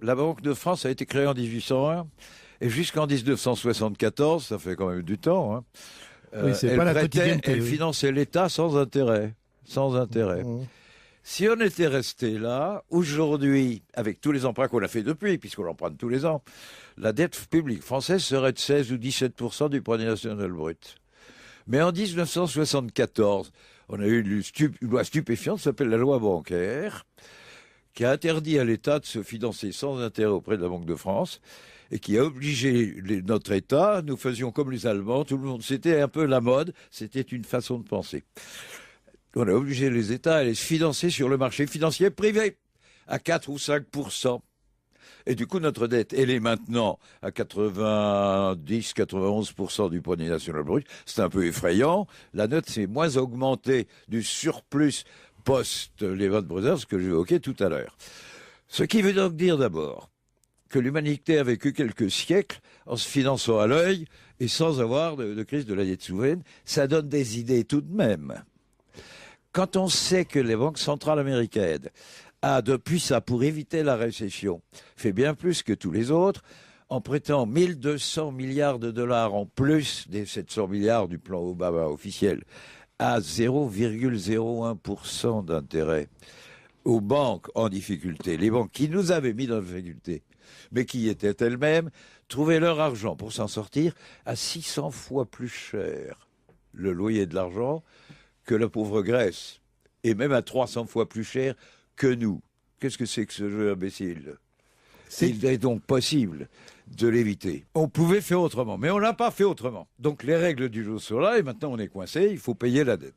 La Banque de France a été créée en 1801 et jusqu'en 1974, ça fait quand même du temps, hein, Oui, c'est elle pas la prêtait, quotidienneté. elle Oui. finançait l'État sans intérêt. Sans intérêt. Mhm. Si on était resté là, aujourd'hui, avec tous les emprunts qu'on a fait depuis, puisqu'on emprunte tous les ans, la dette publique française serait de 16 ou 17% du produit national brut. Mais en 1974, on a eu une loi stupéfiante, qui s'appelle la loi bancaire, qui a interdit à l'État de se financer sans intérêt auprès de la Banque de France et qui a obligé notre État, nous faisions comme les Allemands, tout le monde, c'était un peu la mode, c'était une façon de penser. On a obligé les États à aller se financer sur le marché financier privé à 4 ou 5%. Et du coup, notre dette, elle est maintenant à 90-91% du produit national brut. C'est un peu effrayant. La note s'est moins augmentée du surplus post-Lehman Brothers, ce que j'évoquais tout à l'heure. Ce qui veut donc dire d'abord que l'humanité a vécu quelques siècles en se finançant à l'œil et sans avoir de crise de la dette souveraine. Ça donne des idées tout de même. Quand on sait que les banques centrales américaines a, depuis ça, pour éviter la récession, fait bien plus que tous les autres, en prêtant 1200 milliards de dollars en plus des 700 milliards du plan Obama officiel, à 0,01% d'intérêt aux banques en difficulté, les banques qui nous avaient mis dans la difficulté, mais qui étaient elles-mêmes, trouvaient leur argent pour s'en sortir à 600 fois plus cher le loyer de l'argent que la pauvre Grèce, et même à 300 fois plus cher que nous. Qu'est-ce que c'est que ce jeu imbécile? Il est donc possible de l'éviter. On pouvait faire autrement, mais on n'a pas fait autrement. Donc les règles du jeu sont là, et maintenant on est coincé, il faut payer la dette.